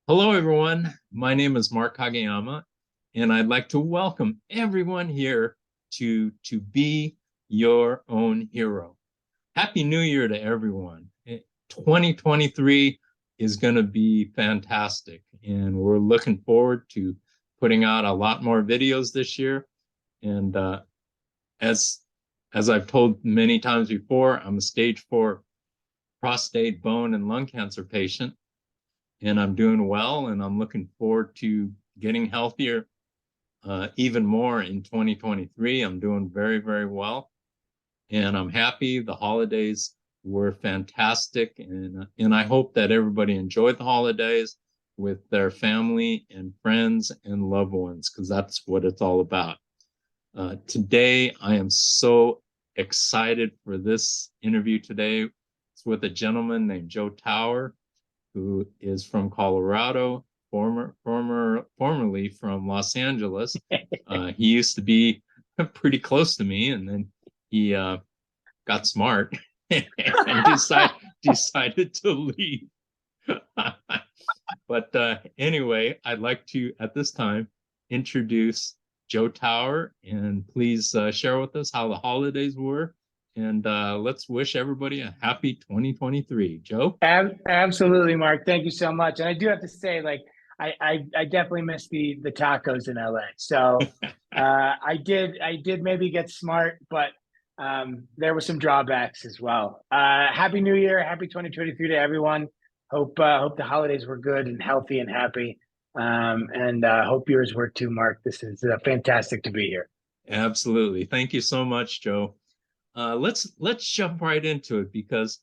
Hello, everyone. My name is Mark Kageyama, and I'd like to welcome everyone here to Be Your Own Hero. Happy New Year to everyone. 2023 is going to be fantastic, and we're looking forward to putting out a lot more videos this year. And as as I've told many times before, I'm a stage 4 prostate, bone, and lung cancer patient, and I'm doing well, and I'm looking forward to getting healthier even more in 2023. I'm doing very, very well, and I'm happy. The holidays were fantastic, and I hope that everybody enjoyed the holidays with their family and friends and loved ones, because that's what it's all about. Today, I am so excited for this interview today. It's with a gentleman named Joe Tower, who is from Colorado, formerly from Los Angeles. He used to be pretty close to me, and then he got smart and decided to leave. But anyway, I'd like to, at this time, introduce Joe Tower, and please share with us how the holidays were, and let's wish everybody a happy 2023. Joe? Absolutely, Mark. Thank you so much. And I do have to say, like, I definitely miss the tacos in LA. So I did maybe get smart, but there were some drawbacks as well. Happy New Year, happy 2023 to everyone. Hope the holidays were good and healthy and happy. And hope yours were too, Mark. This is fantastic to be here. Absolutely. Thank you so much, Joe. Let's jump right into it, because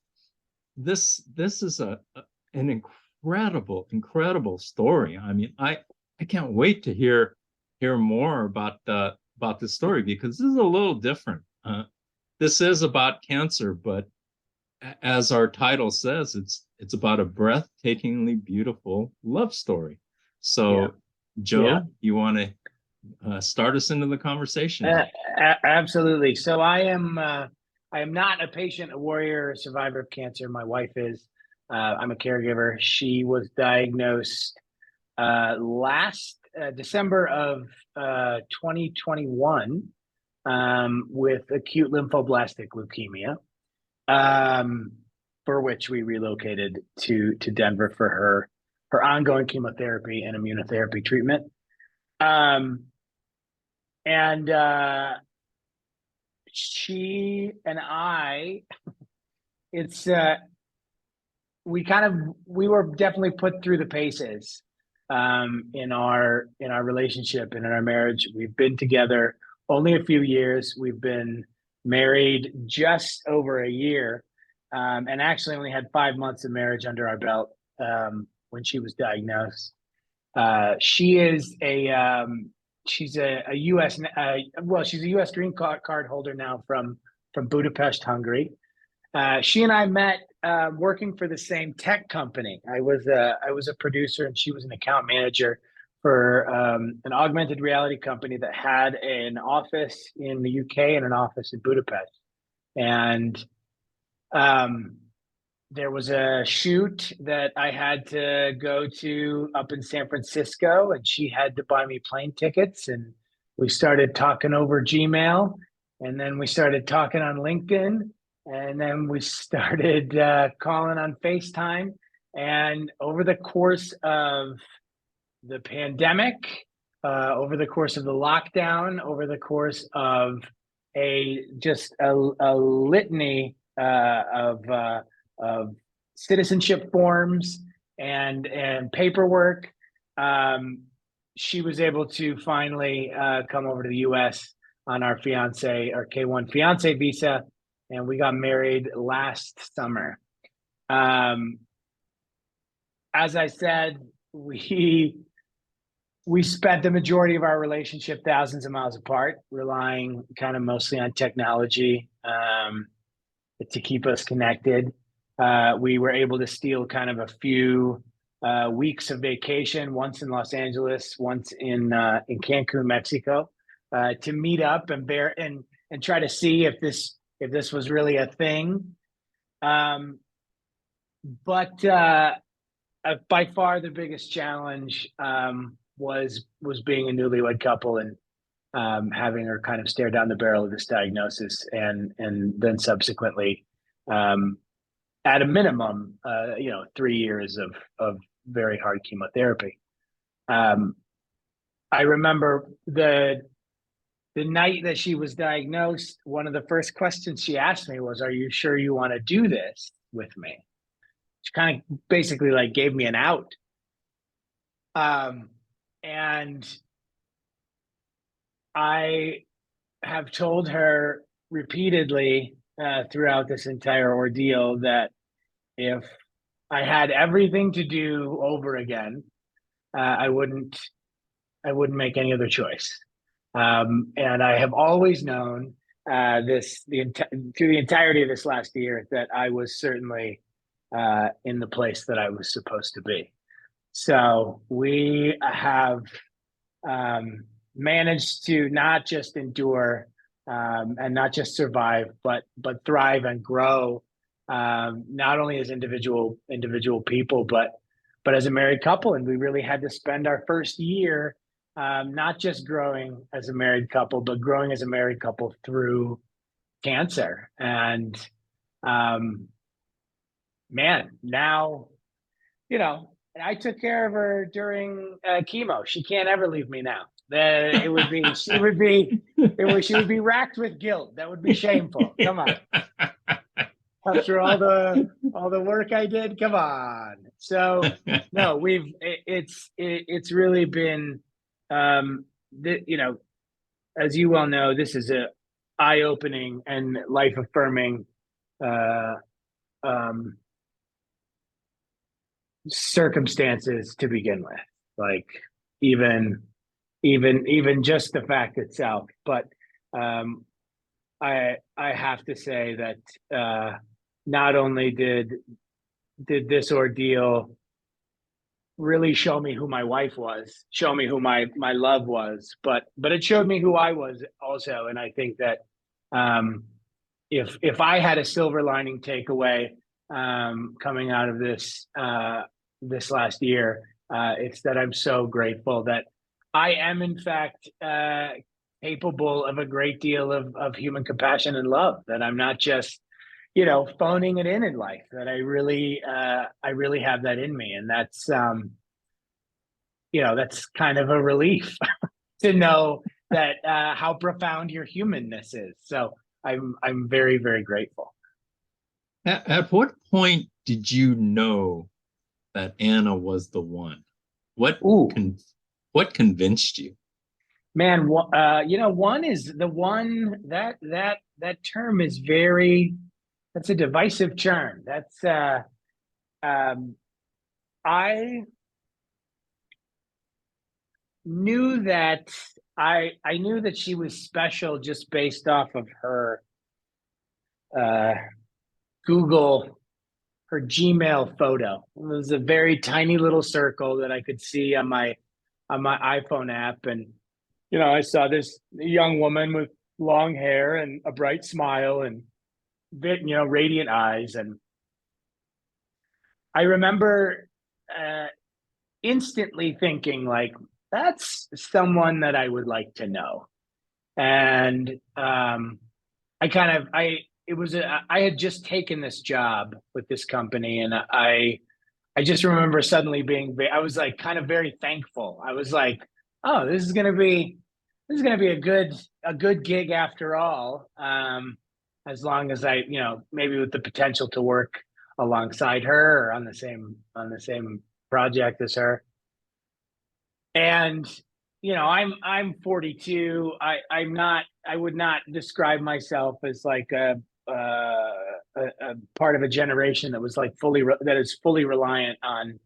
this is an incredible story. I mean, I can't wait to hear more about this story, because this is a little different. This is about cancer, but as our title says, it's about a breathtakingly beautiful love story. So, Yeah. Yeah. Joe, you want to start us into the conversation? Absolutely. So I am not a patient, a warrior, a survivor of cancer. My wife is. I'm a caregiver. She was diagnosed last December of 2021 with acute lymphoblastic leukemia, um, for which we relocated to Denver for her ongoing chemotherapy and immunotherapy treatment. Um, and She and I, it's we were definitely put through the paces in our relationship and in our marriage. We've been together only a few years. We've been married just over a year, and actually only had 5 months of marriage under our belt when she was diagnosed. She is she's a U.S. Well, she's a U.S. green card holder now from Budapest, Hungary. She and I met working for the same tech company. I was a producer and she was an account manager for an augmented reality company that had an office in the UK and an office in Budapest. And um, there was a shoot that I had to go to up in San Francisco, and she had to buy me plane tickets. And we started talking over Gmail, and then we started talking on LinkedIn, and then we started calling on FaceTime. And over the course of the pandemic, over the course of the lockdown, over the course of a litany of citizenship forms and paperwork. She was able to finally come over to the U.S. on our K1 fiance visa, and we got married last summer. As I said, we spent the majority of our relationship thousands of miles apart, relying kind of mostly on technology to keep us connected. We were able to steal kind of a few weeks of vacation, once in Los Angeles, once in Cancun, Mexico, to meet up and try to see if this was really a thing. But by far the biggest challenge was being a newlywed couple and having her kind of stare down the barrel of this diagnosis, and then subsequently, at a minimum, 3 years of very hard chemotherapy. I remember the night that she was diagnosed, one of the first questions she asked me was, "Are you sure you want to do this with me?" She kind of basically like gave me an out. And I have told her repeatedly throughout this entire ordeal that if I had everything to do over again, I wouldn't make any other choice. And I have always known through the entirety of this last year that I was certainly in the place that I was supposed to be. So we have managed to not just endure and not just survive, but thrive and grow, not only as individual people, but as a married couple. And we really had to spend our first year not just growing as a married couple, but growing as a married couple through cancer. And man, now, I took care of her during chemo. She can't ever leave me now. She would be racked with guilt. That would be shameful. Come on. After all the work I did, come on. So no, it's really been, as you well know, this is a eye-opening and life-affirming circumstances to begin with, like even just the fact itself. But I have to say that not only did this ordeal really show me who my wife was, show me who my love was, but it showed me who I was also. And I think that if I had a silver lining takeaway coming out of this last year, it's that I'm so grateful that I am in fact capable of a great deal of human compassion and love, that I'm not just phoning it in life, that I really have that in me. And that's that's kind of a relief to know that how profound your humanness is. So I'm very, very grateful. At what point did you know that Anna was the one? What convinced you? Man, one is the one that term is that's a divisive term. That's I knew that I knew that she was special just based off of her Google, her Gmail photo. It was a very tiny little circle that I could see on my iPhone app. And I saw this young woman with long hair and a bright smile and radiant eyes. And I remember instantly thinking, like, that's someone that I would like to know. And I had just taken this job with this company, and I just remember suddenly I was like kind of very thankful. I was like, oh, this is gonna be a good gig after all. As long as I, maybe with the potential to work alongside her or on the same project as her. And I'm 42. I would not describe myself as like a part of a generation that was like that is fully reliant on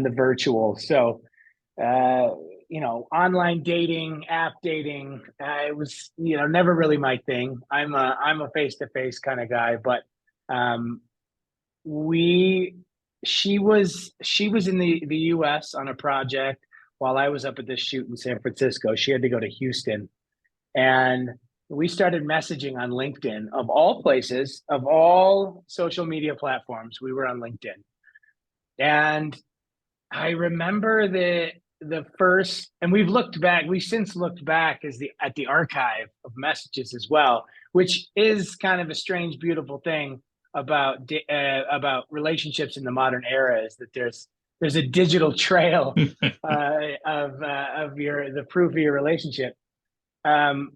the virtual. So online dating, app dating, it was never really my thing. I'm a face-to-face kind of guy. But she was in the US on a project while I was up at this shoot in San Francisco. She had to go to Houston, and we started messaging on LinkedIn. Of all places, of all social media platforms, we were on LinkedIn. And I remember the first, and we've since looked back at the archive of messages as well, which is kind of a strange, beautiful thing about relationships in the modern era, is that there's a digital trail of the proof of your relationship. Um,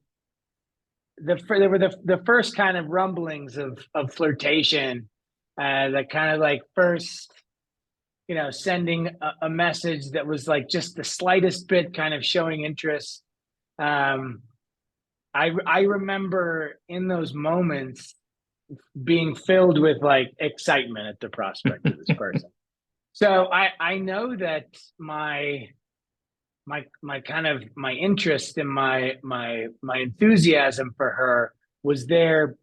there were the first kind of rumblings of flirtation, that kind of like first, sending a message that was like just the slightest bit kind of showing interest. Um, I remember in those moments being filled with like excitement at the prospect of this person. So I know that my kind of my interest and my enthusiasm for her was there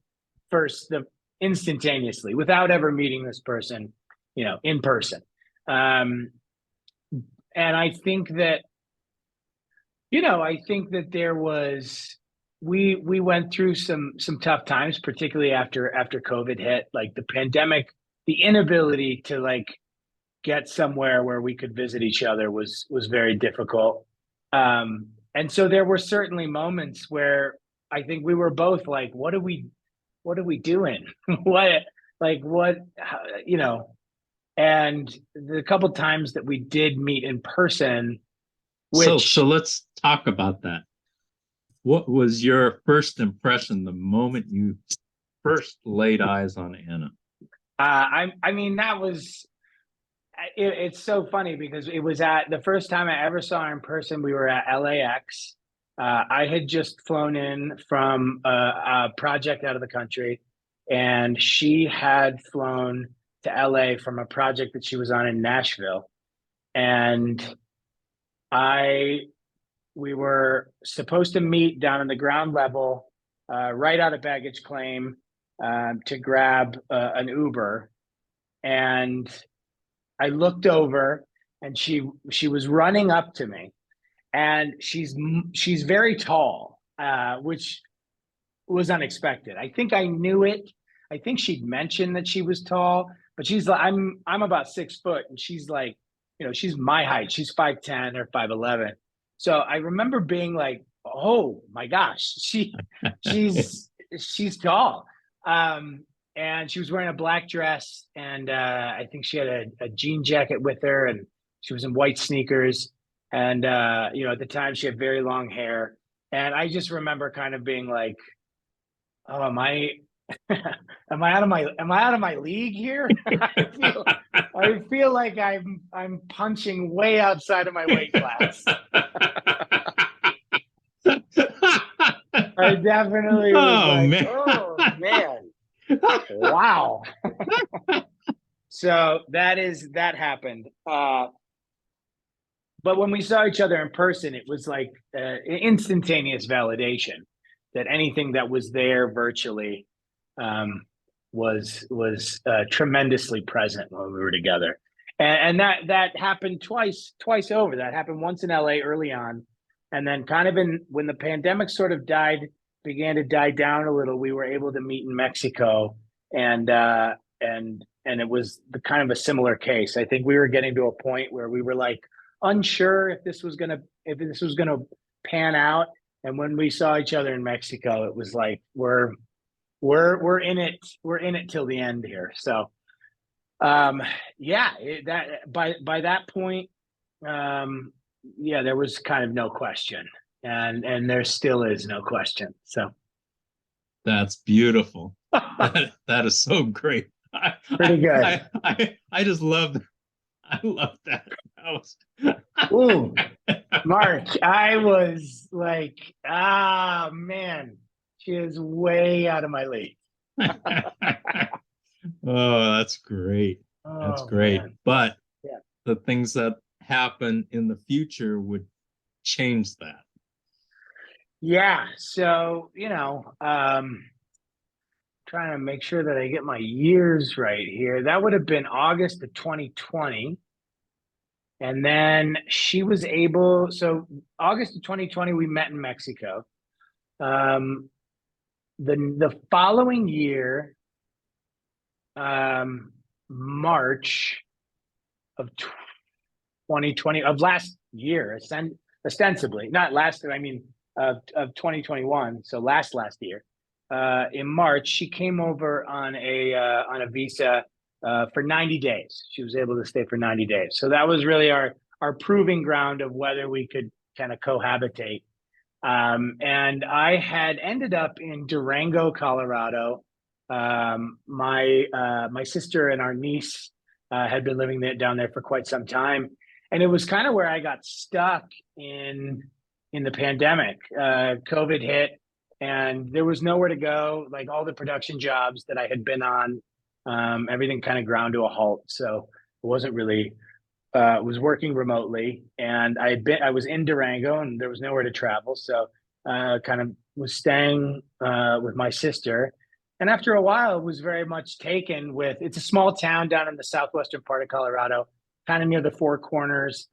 first, the instantaneously, without ever meeting this person, in person. Um, and I think that there was, we went through some tough times, particularly after COVID hit, like the pandemic. The inability to like get somewhere where we could visit each other was very difficult. And so there were certainly moments where I think we were both like, what are we doing? what what you know and the couple times that we did meet in person, So which let's talk about that. What was your first impression the moment you first laid eyes on Anna? I mean, that was it's so funny because it was at the first time I ever saw her in person. We were at LAX. I had just flown in from a project out of the country, and she had flown to LA from a project that she was on in Nashville. And I we were supposed to meet down in the ground level, right out of baggage claim, to grab an Uber. And I looked over, and she was running up to me, and she's very tall, which was unexpected. I think I knew it. I think she'd mentioned that she was tall, but she's like, I'm about 6 foot, and she's like, she's my height. She's 5'10" or 5'11". So I remember being like, oh my gosh, she's she's tall. And she was wearing a black dress, and I think she had a jean jacket with her, and she was in white sneakers. And at the time she had very long hair. And I just remember kind of being like, oh, am I out of my league here? I feel like I'm punching way outside of my weight class. I definitely was Oh, like, man. oh man, wow. So that happened. But when we saw each other in person, it was like instantaneous validation that anything that was there virtually, was tremendously present when we were together. And that happened twice over. That happened once in LA early on, and then kind of when the pandemic sort of began to die down a little, we were able to meet in Mexico. And it was the kind of a similar case. I think we were getting to a point where we were like unsure if this was gonna pan out. And when we saw each other in Mexico, it was like we're in it. We're in it till the end here. So, yeah, that by that point, yeah, there was kind of no question, and there still is no question. So That's beautiful. That is so great. pretty good. I just love I love that. Ooh, Mark, I was like, man, she is way out of my league. Oh, that's great. That's Oh great. man. But Yeah. the things that happen in the future would change that. Yeah. So, trying to make sure that I get my years right here. That would have been August of 2020. And then so August of 2020, we met in Mexico. Um, the following year, March of 2020 of last year, ostensibly, not last, I mean, of 2021. So last year, in March, she came over on a visa for 90 days. She was able to stay for 90 days. So that was really our proving ground of whether we could kind of cohabitate. And I had ended up in Durango, Colorado. My sister and our niece had been living down there for quite some time, and it was kind of where I got stuck in the pandemic. COVID hit, and there was nowhere to go. Like all the production jobs that I had been on, everything kind of ground to a halt. So it wasn't really was working remotely, and I was in Durango, and there was nowhere to travel. So kind of was staying with my sister. And after a while, it was very much taken with, it's a small town down in the southwestern part of Colorado, kind of near the Four Corners.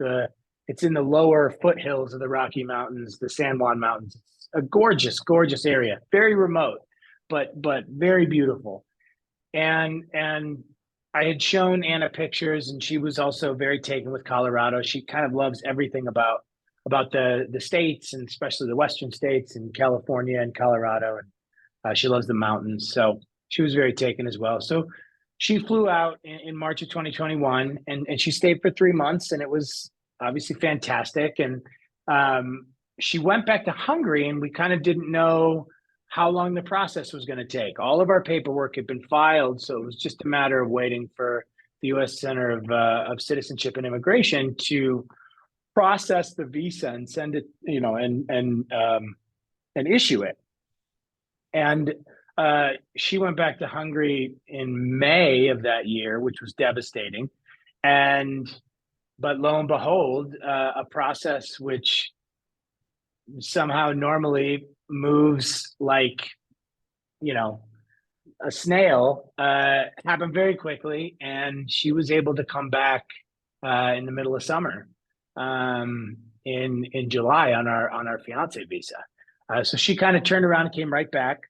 It's in the lower foothills of the Rocky Mountains, the San Juan Mountains. It's a gorgeous, gorgeous area, very remote, but very beautiful. And I had shown Anna pictures, and she was also very taken with Colorado. She kind of loves everything about the states, and especially the western states, and California and Colorado, and she loves the mountains. So she was very taken as well. So she flew out in March of 2021, and she stayed for 3 months, and it was obviously fantastic. And she went back to Hungary, and we kind of didn't know how long the process was going to take. All of our paperwork had been filed, so it was just a matter of waiting for the U.S. Center of Citizenship and Immigration to process the visa and send it, and issue it. And she went back to Hungary in May of that year, which was devastating. But lo and behold, a process which somehow normally moves like, a snail, happened very quickly. And she was able to come back in the middle of summer, in July on our fiance visa. So she kind of turned around and came right back.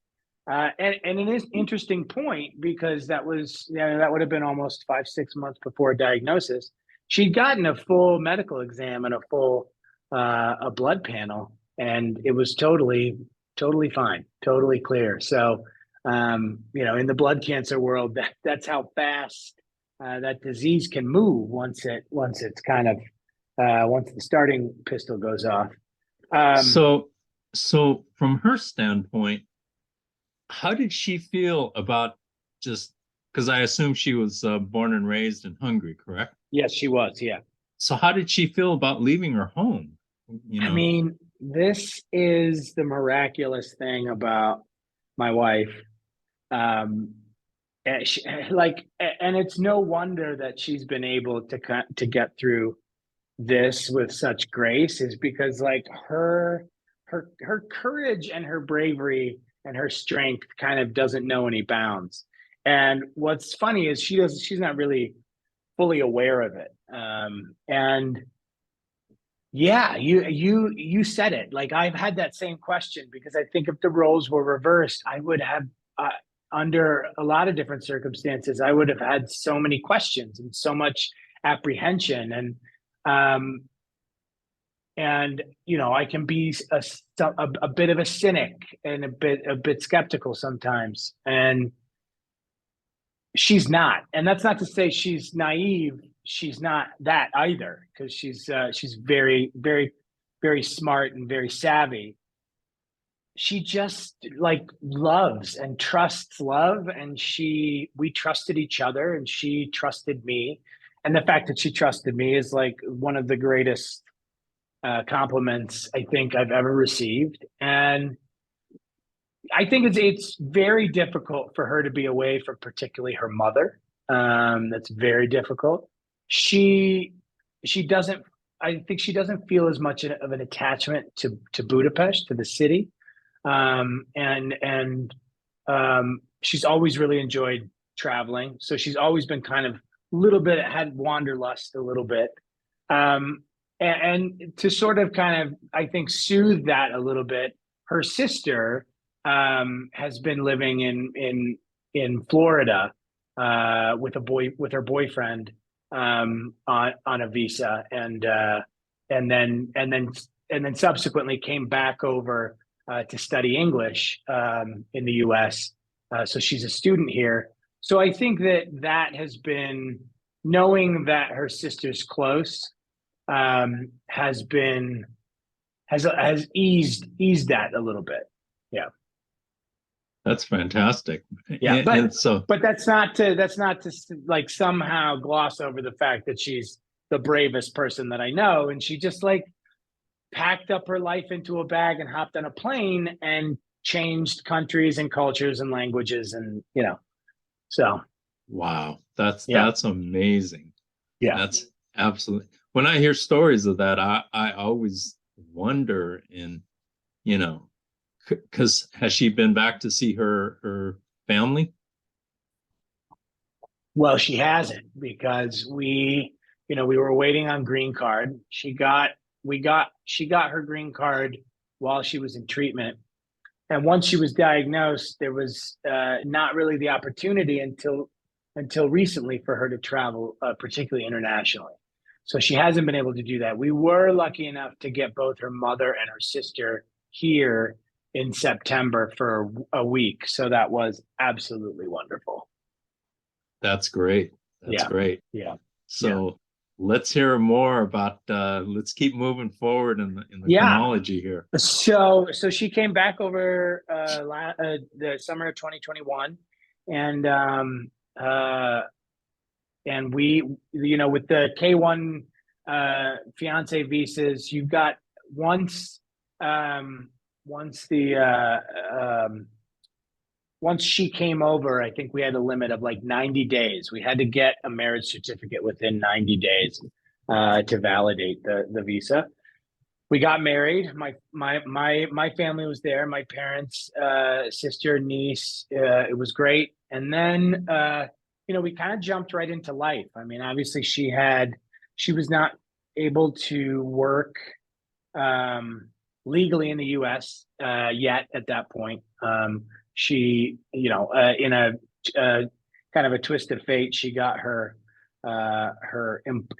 And it is an interesting point, because that would have been almost 5-6 months before diagnosis. She'd gotten a full medical exam and a blood panel, and it was totally fine, totally clear. So, in the blood cancer world, that's how fast that disease can move once it's kind of once the starting pistol goes off. So from her standpoint, how did she feel about, just because I assume she was born and raised in Hungary, correct? Yes, she was. Yeah. So how did she feel about leaving her home? I mean, this is the miraculous thing about my wife. And it's no wonder that she's been able to get through this with such grace, is because like her courage and her bravery and her strength kind of doesn't know any bounds. And what's funny is she's not really fully aware of it. And yeah, you said it. Like, I've had that same question, because I think if the roles were reversed, I would have, under a lot of different circumstances, I would have had so many questions and so much apprehension. And I can be a bit of a cynic and a bit skeptical sometimes. And she's not. And that's not to say she's naive. She's not that either, because she's very, very, very smart and very savvy. She just loves and trusts love, and we trusted each other, and she trusted me. And the fact that she trusted me is like one of the greatest compliments I think I've ever received. And I think it's very difficult for her to be away from particularly her mother. That's very difficult. I think she doesn't feel as much of an attachment to Budapest, to the city. She's always really enjoyed traveling. So she's always been kind of had wanderlust a little bit. And to sort of kind of, I think, soothe that a little bit, her sister has been living in Florida with her boyfriend, on a visa, and then subsequently came back over to study English in the U.S. So she's a student here. So I think that has been, knowing that her sister's close, has eased that a little bit. Yeah. That's fantastic. Yeah, So, but that's not to like somehow gloss over the fact that she's the bravest person that I know, and she just like packed up her life into a bag and hopped on a plane and changed countries and cultures and languages, and so wow, that's yeah, amazing. yeah. That's absolutely. When I hear stories of that, I always wonder, and because has she been back to see her family? Well, she hasn't, because we were waiting on green card. She got her green card while she was in treatment. And once she was diagnosed, there was not really the opportunity until recently for her to travel, particularly internationally. So she hasn't been able to do that. We were lucky enough to get both her mother and her sister here in September for a week. So that was absolutely wonderful. That's great. That's Yeah. great. Yeah. So let's hear more about. Let's keep moving forward in the Yeah. chronology here. So she came back over the summer of 2021, and we, with the K1 fiance visas, you've got once once she came over, I think we had a limit of like 90 days. We had to get a marriage certificate within 90 days to validate the visa. We got married. My family was there. My parents, sister, niece. It was great. And then we kind of jumped right into life. I mean, obviously she was not able to work legally in the U.S. Yet at that point. She, in a kind of a twist of fate, she got her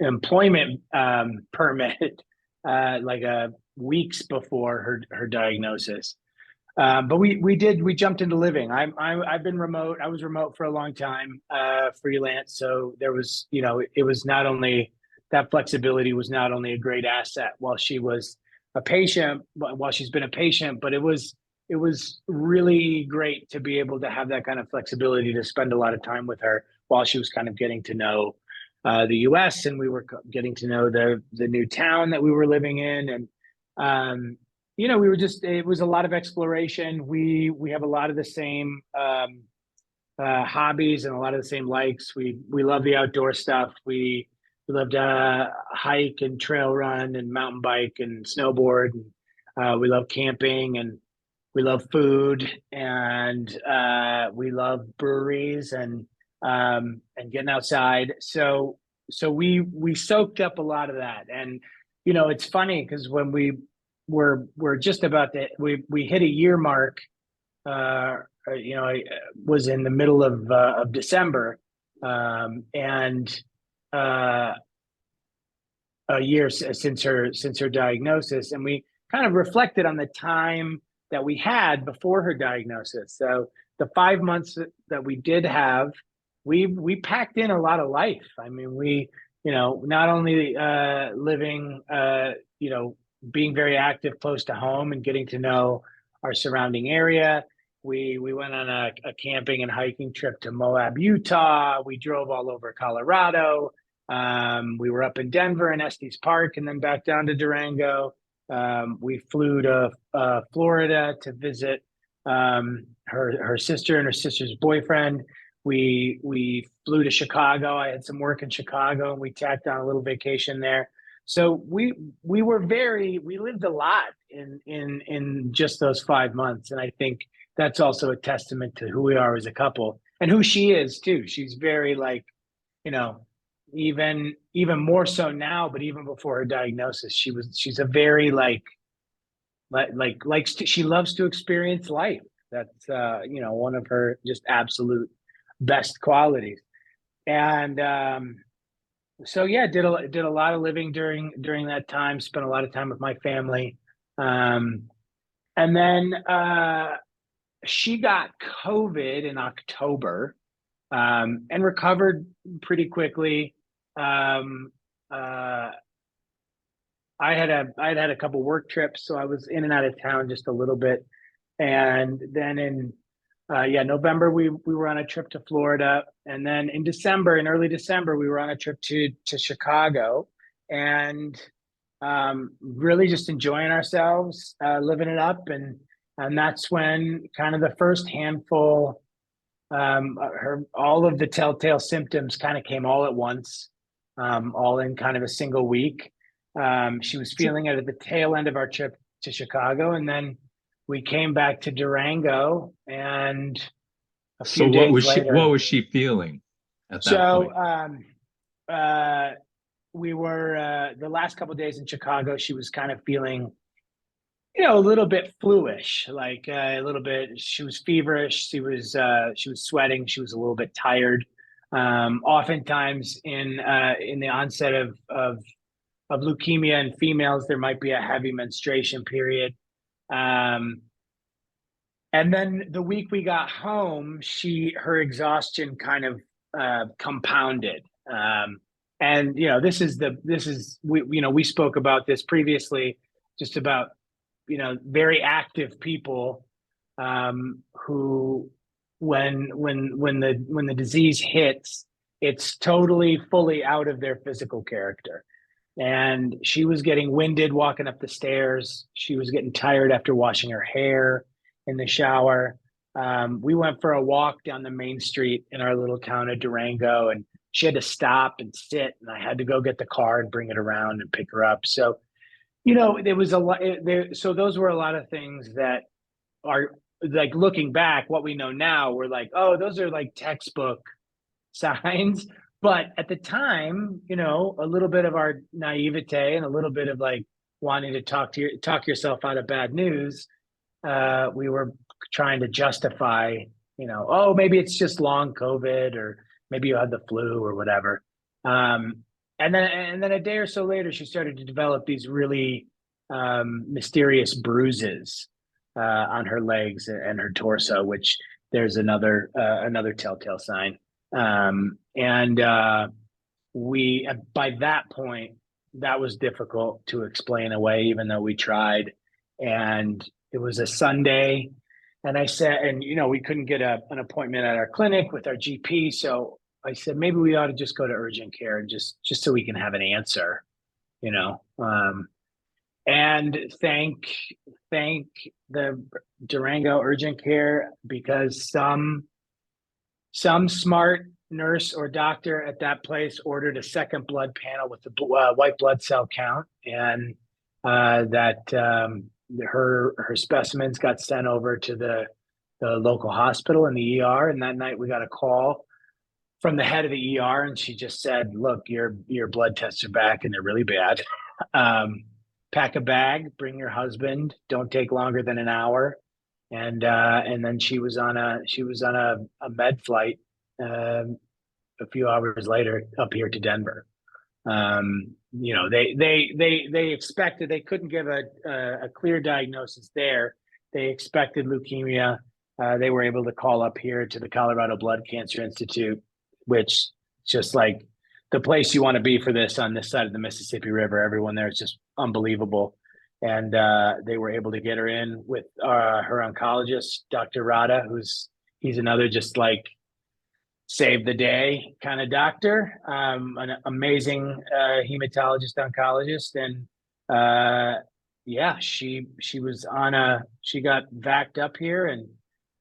employment permit like weeks before her diagnosis. But we jumped into living. I've been remote. I was remote for a long time, freelance. So there was, it was not only that flexibility was not only a great asset while she was a patient, while she's been a patient, but it was really great to be able to have that kind of flexibility to spend a lot of time with her while she was kind of getting to know the U.S. and we were getting to know the new town that we were living in, and we were it was a lot of exploration. We have a lot of the same hobbies and a lot of the same likes. We love the outdoor stuff. We love to hike and trail run and mountain bike and snowboard. And, we love camping, and we love food, and we love breweries and getting outside. So we soaked up a lot of that. And it's funny because when we're just about to we hit a year mark. I was in the middle of December, and a year since her diagnosis, and we kind of reflected on the time that we had before her diagnosis. So the 5 months that we did have, we packed in a lot of life. I mean, we not only living, being very active close to home and getting to know our surrounding area. We went on a camping and hiking trip to Moab, Utah. We drove all over Colorado. We were up in Denver and Estes Park, and then back down to Durango. We flew to Florida to visit her sister and her sister's boyfriend. We flew to Chicago. I had some work in Chicago, and we tacked on a little vacation there. So we lived a lot in just those 5 months, and I think that's also a testament to who we are as a couple and who she is too. She's very even more so now, but even before her diagnosis, she's a very she loves to experience life. That's one of her just absolute best qualities. And So yeah, did a lot of living during that time. Spent a lot of time with my family, um, and then she got COVID in October, and recovered pretty quickly. Um, uh, I had a couple work trips, so I was in and out of town just a little bit. And then in November we were on a trip to Florida, and then in December, in early December, we were on a trip to Chicago, and really just enjoying ourselves, living it up, and that's when kind of the first handful, her all of the telltale symptoms kind of came all at once, all in kind of a single week. She was So, feeling it at the tail end of our trip to Chicago, and then we came back to Durango, and a so few days what later. was she feeling at that So point? uh, we were the last couple of days in Chicago. She was kind of feeling, a little bit fluish, like a little bit. She was feverish. She was sweating. She was a little bit tired. Oftentimes in the onset of leukemia in females, there might be a heavy menstruation period. Um, and then the week we got home, her exhaustion kind of compounded. And this is we spoke about this previously, just about very active people, who when the disease hits, it's totally fully out of their physical character. And she was getting winded walking up the stairs. She was getting tired after washing her hair in the shower. We went for a walk down the main street in our little town of Durango, and she had to stop and sit, and I had to go get the car and bring it around and pick her up. So, there was a lot there. So those were a lot of things that are, like, looking back, what we know now, we're like, oh, those are like textbook signs. But at the time, a little bit of our naivete and a little bit of like wanting to talk yourself out of bad news, we were trying to justify, oh, maybe it's just long COVID, or maybe you had the flu or whatever. Um, and then a day or so later, she started to develop these really mysterious bruises on her legs and her torso, which there's another telltale sign. And we By that point, that was difficult to explain away, even though we tried. And it was a Sunday, and I said, and we couldn't get an appointment at our clinic with our GP, so I said maybe we ought to just go to urgent care, and just so we can have an answer, you know. And thank the Durango urgent care, because some smart nurse or doctor at that place ordered a second blood panel with the white blood cell count, and that her specimens got sent over to the local hospital in the ER. And that night we got a call from the head of the ER, and she just said, "Look, your blood tests are back, and they're really bad. Um, Pack a bag, bring your husband. Don't take longer than an hour." And then she was on a med flight, a few hours later, up here to Denver. They expected, they couldn't give a clear diagnosis there. They expected leukemia. They were able to call up here to the Colorado Blood Cancer Institute, which, just like the place you want to be for this, on this side of the Mississippi River. Everyone there is just unbelievable. And they were able to get her in with her oncologist, Dr. Rada, he's another just like save the day kind of doctor, an amazing hematologist oncologist. And yeah, she got vacked up here, and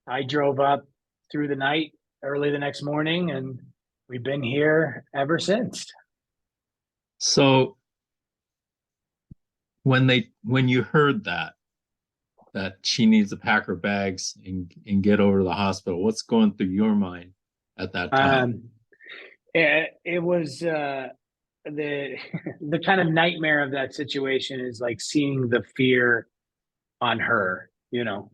I drove up through the night, early the next morning, and we've been here ever since. So when you heard that she needs to pack her bags and get over to the hospital, what's going through your mind at that time? It was the the kind of nightmare of that situation is like seeing the fear on her, and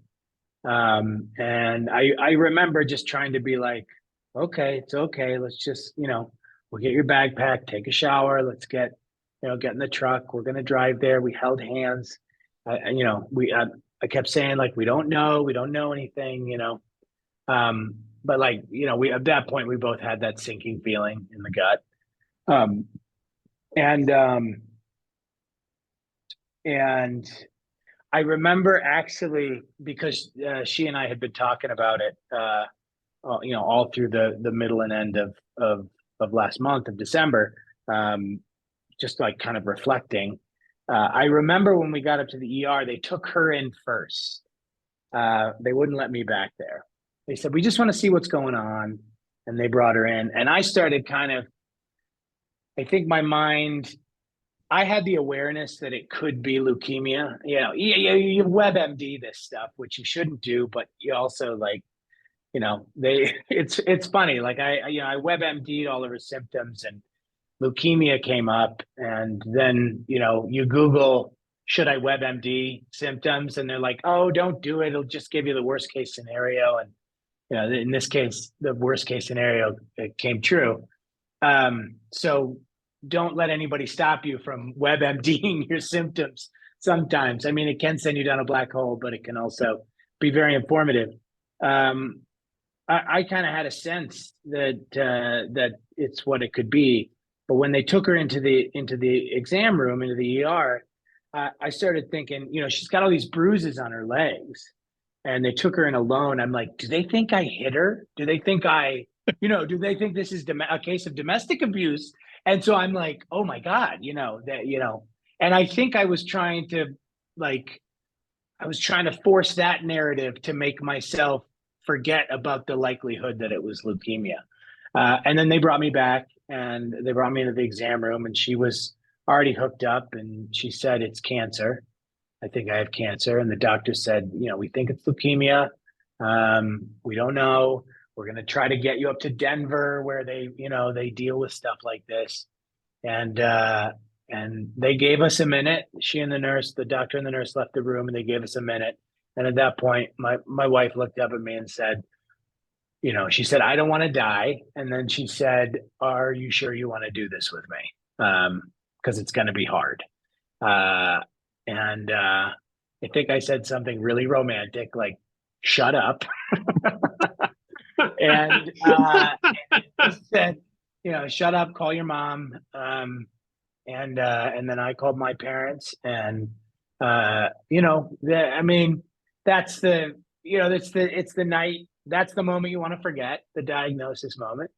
I remember just trying to be like, okay, it's okay, let's just, we'll get your bag packed, take a shower, let's get in the truck. We're going to drive there. We held hands. I kept saying like, we don't know anything, but like, at that point we both had that sinking feeling in the gut. Um, and, and I remember actually because she and I had been talking about it, all through the middle and end of last month of December, just like kind of reflecting. I remember when we got up to the ER, they took her in first. They wouldn't let me back there. They said, we just want to see what's going on. And they brought her in. And I started I think my mind, I had the awareness that it could be leukemia. You WebMD this stuff, which you shouldn't do, but you also it's funny. Like I WebMD'd all of her symptoms and leukemia came up, and then you Google, should I WebMD symptoms, and they're like, oh, don't do it, it'll just give you the worst case scenario. And in this case the worst case scenario, it came true. So don't let anybody stop you from WebMDing your symptoms. Sometimes, I mean, it can send you down a black hole, but it can also be very informative. I kind of had a sense that it's what it could be. But when they took her into the exam room, into the ER, I started thinking, she's got all these bruises on her legs, and they took her in alone. I'm like, do they think I hit her? Do they think do they think this is a case of domestic abuse? And so I'm like, oh my God, and I think I was trying to force that narrative to make myself forget about the likelihood that it was leukemia. And then they brought me back, and they brought me into the exam room, and she was already hooked up, and she said, it's cancer. I think I have cancer. And the doctor said, we think it's leukemia. We don't know. We're going to try to get you up to Denver where they deal with stuff like this. And they gave us a minute. She and the doctor and the nurse left the room, and they gave us a minute. And at that point, my wife looked up at me and said, she said, I don't want to die. And then she said, are you sure you want to do this with me? Because it's going to be hard. And I think I said something really romantic, like, shut up. And I said, shut up, call your mom. And then I called my parents, and that's it's the night. That's the moment you want to forget, the diagnosis moment.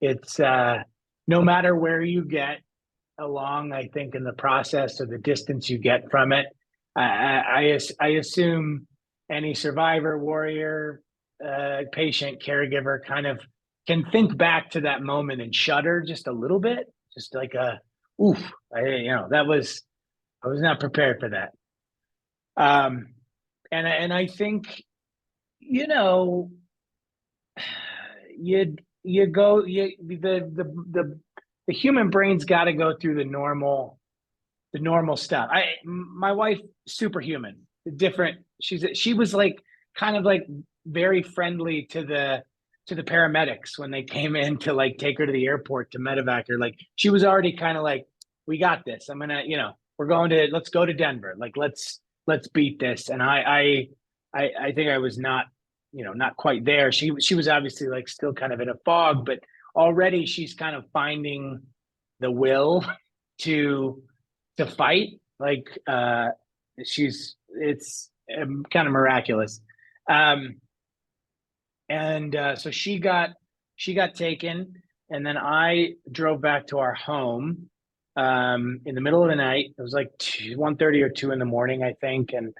It's no matter where you get along, I think, in the process, or the distance you get from it, I assume any survivor, warrior, patient, caregiver kind of can think back to that moment and shudder just a little bit, just like oof. I was not prepared for that. And I think, the human brain's got to go through the normal stuff. My wife, superhuman, different. She was like kind of like very friendly to the paramedics when they came in to like take her to the airport to medevac her. Like, she was already kind of like, we got this. I'm gonna, let's go to Denver. Like, let's beat this. And I think I was not quite there. She was obviously like still kind of in a fog, but already she's kind of finding the will to fight. Like, it's kind of miraculous. So she got taken, and then I drove back to our home in the middle of the night. It was like 1:30 or 2 in the morning, I think, and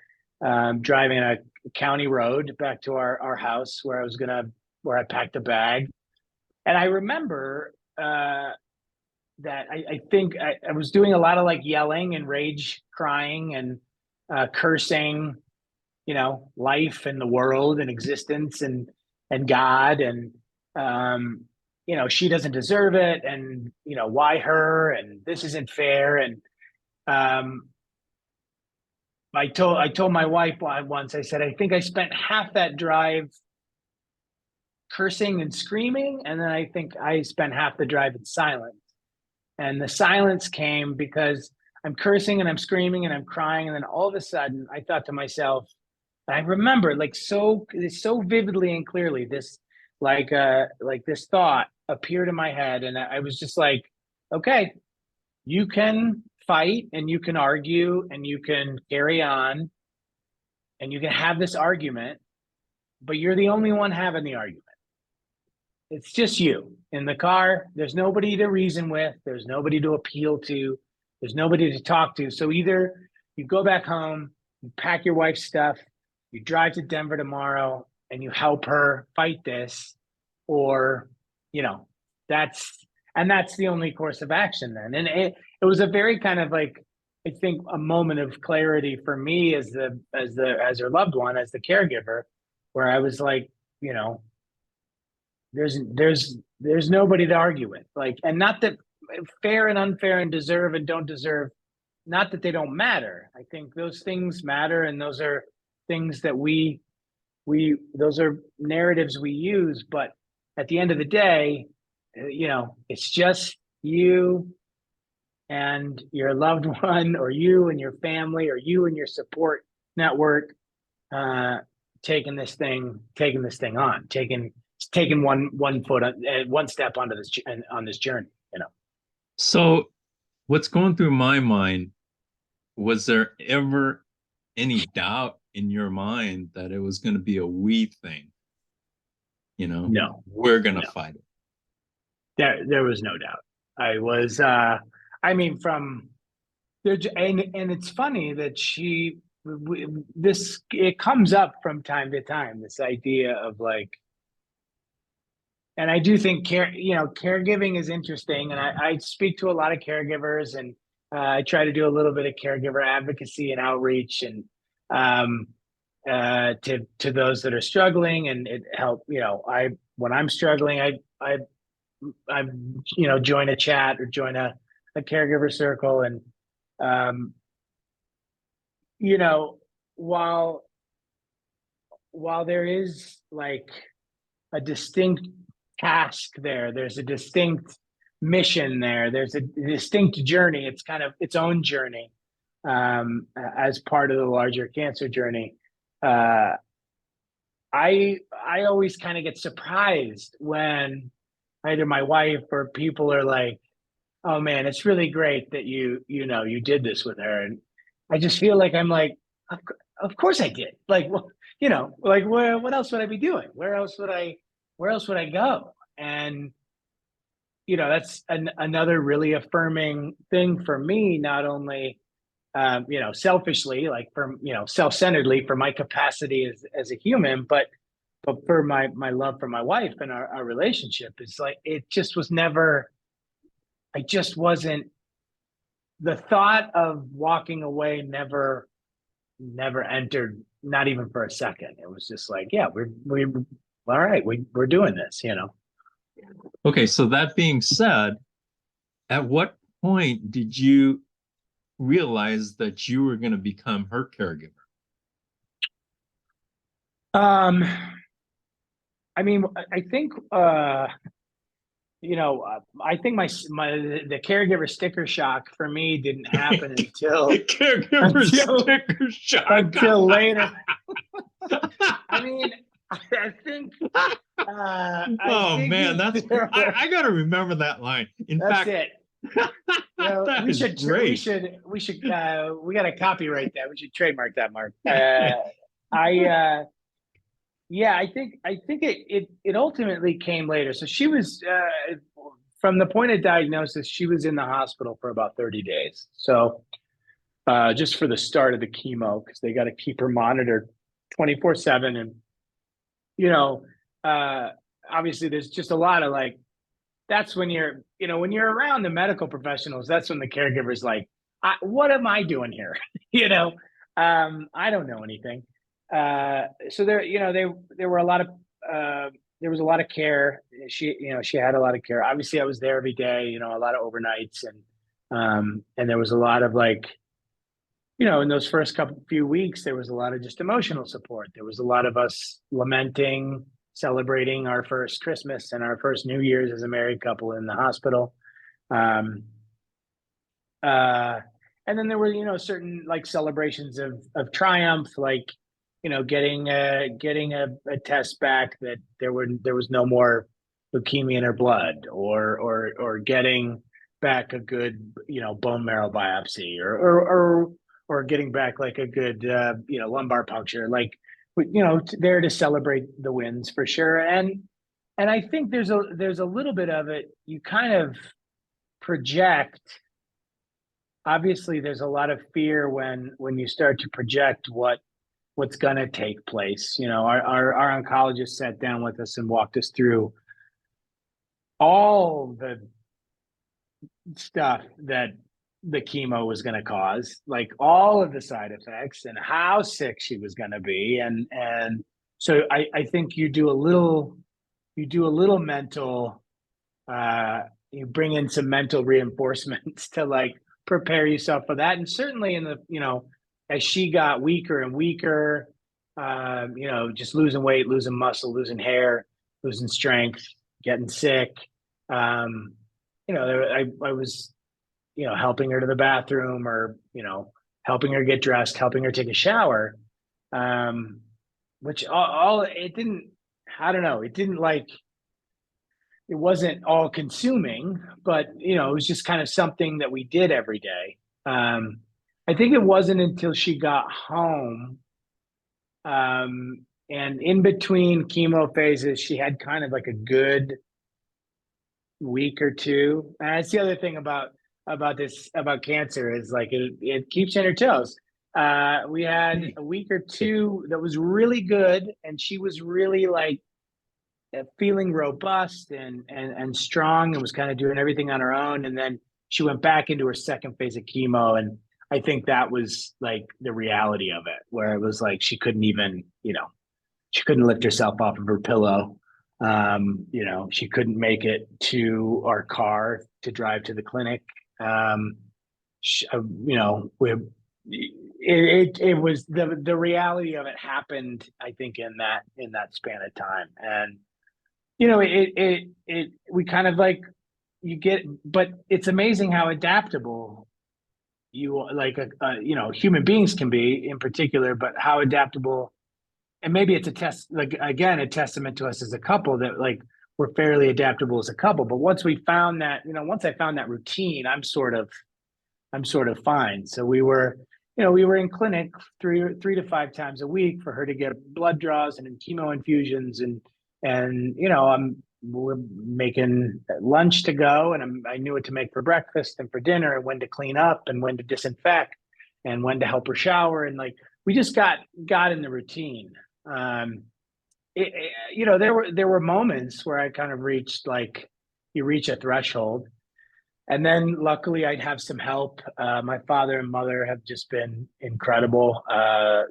driving a county road back to our house where I packed a bag. And I remember that I think I was doing a lot of like yelling and rage crying and cursing, life and the world and existence and God, and she doesn't deserve it, and why her, and this isn't fair. And I told my wife once, I said, I think I spent half that drive cursing and screaming. And then I think I spent half the drive in silence. And the silence came because I'm cursing and I'm screaming and I'm crying. And then all of a sudden I thought to myself, I remember like so vividly and clearly this like this thought appeared in my head. And I was just like, okay, you can fight and you can argue and you can carry on and you can have this argument, but you're the only one having the argument. It's just you in the car. There's nobody to reason with. There's nobody to appeal to. There's nobody to talk to. So either you go back home, you pack your wife's stuff, you drive to Denver tomorrow and you help her fight this, or, you know, that's the only course of action then. And it was a very kind of like, I think a moment of clarity for me as her loved one, as the caregiver, where I was like, you know, there's nobody to argue with. Like, and not that fair and unfair and deserve and don't deserve, not that they don't matter. I think those things matter, and those are things that we those are narratives we use. But at the end of the day, you know, it's just you and your loved one, or you and your family, or you and your support network, taking this thing on, taking one foot, one step onto this on this journey, you know. So what's going through my mind, was there ever any doubt in your mind that it was going to be a we thing? You know, No, we're going to fight it. There was no doubt. I was, I mean, from there, and it's funny that it comes up from time to time, this idea of like, and I do think caregiving is interesting. And I speak to a lot of caregivers, and I try to do a little bit of caregiver advocacy and outreach, and to those that are struggling, and it help, you know, when I'm struggling, I join a chat or join a caregiver circle. And, you know, while there is like a distinct task there's a distinct mission there's a distinct journey. It's kind of its own journey, as part of the larger cancer journey. I always kind of get surprised when either my wife or people are like, oh man, it's really great that you did this with her. And I just feel like I'm like, of course I did. Like, well, you know, like what else would I be doing? Where else would I go? And, you know, that's another really affirming thing for me, not only, selfishly, like self-centeredly for my capacity as a human, but for my love for my wife and our relationship. It's like, it just was never, I just wasn't, the thought of walking away never entered, not even for a second. It was just like, yeah, we're all right. We're doing this, you know? Okay. So that being said, at what point did you realize that you were going to become her caregiver? I mean, I think, I think the caregiver sticker shock for me didn't happen until sticker shock until later. I mean, I think. Man, that's I got to remember that line. In fact, it. We got to copyright that. We should trademark that, Mark. I think it ultimately came later. So she was, from the point of diagnosis, she was in the hospital for about 30 days. So just for the start of the chemo, because they got to keep her monitored 24/7. And, you know, obviously there's just a lot of like, that's when when you're around the medical professionals, that's when the caregiver's like, what am I doing here? I don't know anything. So there were a lot of, there was a lot of care. She had a lot of care. Obviously I was there every day, a lot of overnights, and there was a lot of like, in those first few weeks, there was a lot of just emotional support. There was a lot of us lamenting, celebrating our first Christmas and our first New Year's as a married couple in the hospital. Um, uh, and then there were, certain like celebrations of triumph, like, getting a test back that there was no more leukemia in her blood, or getting back a good, bone marrow biopsy, or getting back like a good, lumbar puncture, like, there to celebrate the wins for sure. And I think there's a little bit of it. You kind of project. Obviously, there's a lot of fear when you start to project what's going to take place. Our oncologist sat down with us and walked us through all the stuff that the chemo was going to cause, like all of the side effects and how sick she was going to be. And so I think you do a little mental, you bring in some mental reinforcements to like prepare yourself for that. And certainly in the, as she got weaker and weaker, just losing weight, losing muscle, losing hair, losing strength, getting sick. I was, helping her to the bathroom, or, helping her get dressed, helping her take a shower. Which all it didn't, I don't know, it didn't like, it wasn't all consuming, but, it was just kind of something that we did every day. I think it wasn't until she got home, and in between chemo phases, she had kind of like a good week or two. And that's the other thing about cancer, is like it keeps you on your toes. We had a week or two that was really good, and she was really like feeling robust and strong, and was kind of doing everything on her own. And then she went back into her second phase of chemo, and I think that was like the reality of it, where it was like she couldn't even, she couldn't lift herself off of her pillow. She couldn't make it to our car to drive to the clinic. It was the reality of it happened, I think, in that span of time. And we kind of like, but it's amazing how adaptable human beings can be in particular, but how adaptable. And maybe it's a testament to us as a couple, that like we're fairly adaptable as a couple. But once I found that routine, I'm sort of fine. So we were in clinic three to five times a week for her to get blood draws and chemo infusions, and we're making lunch to go, and I knew what to make for breakfast and for dinner, and when to clean up and when to disinfect and when to help her shower. And like, we just got in the routine. There were moments where I kind of reached, like, you reach a threshold, and then luckily I'd have some help. My father and mother have just been incredible.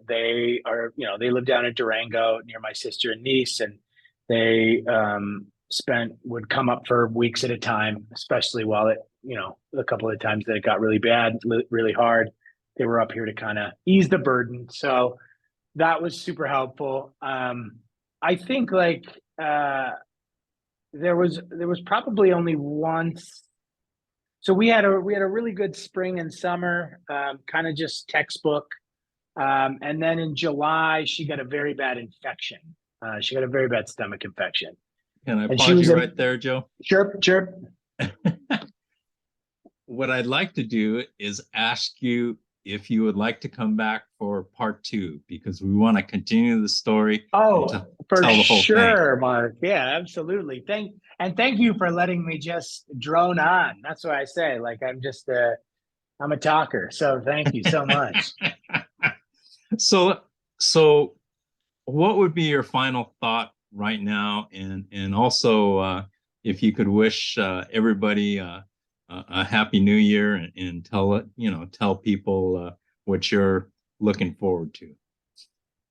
They live down in Durango near my sister and niece, and they would come up for weeks at a time, especially while a couple of times that it got really bad, really hard. They were up here to kind of ease the burden. So that was super helpful. I think like there was probably only once. So we had a really good spring and summer, kind of just textbook. And then in July, she got a very bad infection. She got a very bad stomach infection. Can I pause you right there, Joe? Sure. What I'd like to do is ask you if you would like to come back for part 2, because we want to continue the story. Oh, for tell the whole sure, thing. Mark. Yeah, absolutely. Thank you for letting me just drone on. That's what I say. Like, I'm a talker. So thank you so much. So what would be your final thought right now? And also, if you could wish everybody a happy new year, and tell people what you're looking forward to.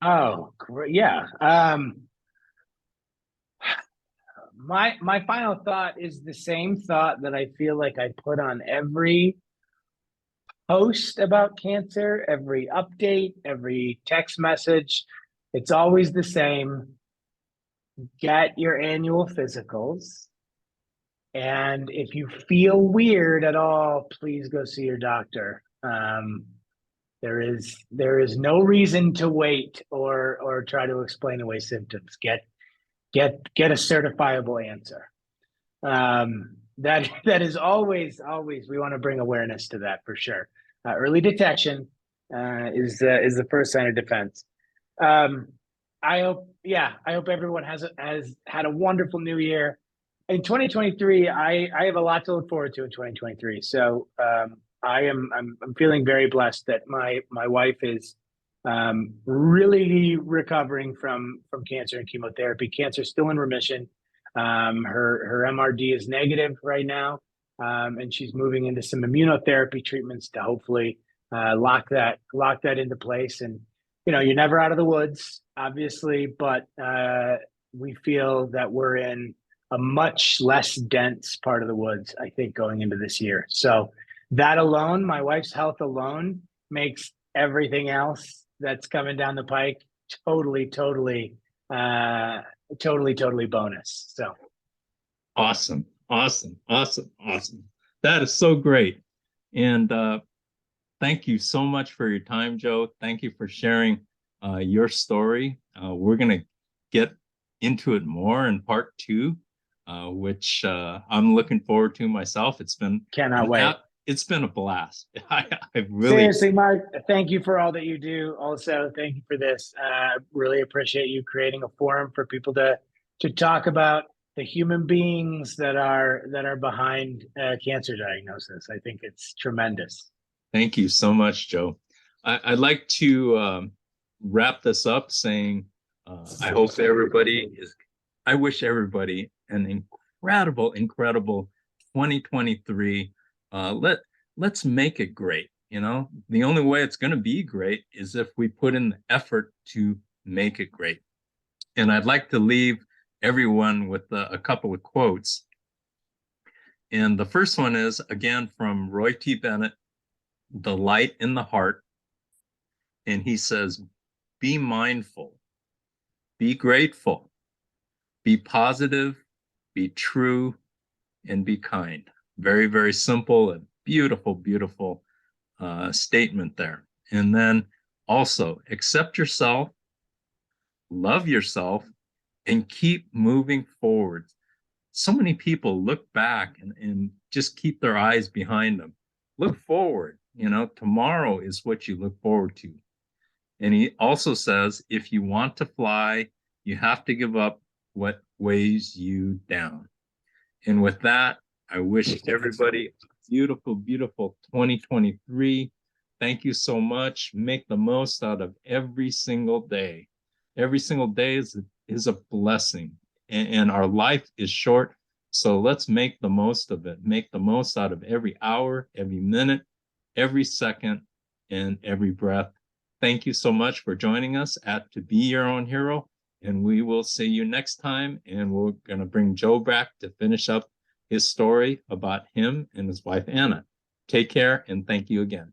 Oh, great. Yeah. My final thought is the same thought that I feel like I put on every post about cancer, every update, every text message. It's always the same. get your annual physicals. And if you feel weird at all, please go see your doctor. There is no reason to wait or try to explain away symptoms. Get a certifiable answer. That is always we want to bring awareness to that for sure. Early detection is the first sign of defense. Um, I hope everyone has had a wonderful new year. In 2023, I have a lot to look forward to in 2023. So I'm feeling very blessed that my wife is really recovering from cancer and chemotherapy. Cancer's still in remission. Her MRD is negative right now, and she's moving into some immunotherapy treatments to hopefully lock that into place. And you're never out of the woods, obviously, but we feel that we're in a much less dense part of the woods, I think, going into this year. So that alone, my wife's health alone, makes everything else that's coming down the pike totally bonus. So Awesome. That is so great. And thank you so much for your time, Joe. Thank you for sharing your story. We're going to get into it more in part 2, which I'm looking forward to myself. Cannot wait. It's been a blast. I really seriously, Mark, thank you for all that you do. Also, thank you for this. Really appreciate you creating a forum for people to talk about the human beings that are behind cancer diagnosis. I think it's tremendous. Thank you so much, Joe. I'd like to wrap this up saying I wish everybody an incredible 2023. Let's make it great. The only way it's going to be great is if we put in the effort to make it great. And I'd like to leave everyone with a couple of quotes. And the first one is, again, from Roy T. Bennett, The Light in the Heart. And he says, be mindful, be grateful, be positive, be true, and be kind. Very, very simple and beautiful statement there. And then also accept yourself, love yourself, and keep moving forward. So many people look back and just keep their eyes behind them. Look forward. Tomorrow is what you look forward to. And he also says, if you want to fly, you have to give up what weighs you down. And with that, I wish everybody a beautiful 2023. Thank you so much. Make the most out of every single day. Every single day is a blessing, and our life is short. So let's make the most of it. Make the most out of every hour, every minute, every second, and every breath. Thank you so much for joining us at To Be Your Own Hero. And we will see you next time. And we're going to bring Joe back to finish up his story about him and his wife, Anna. Take care, and thank you again.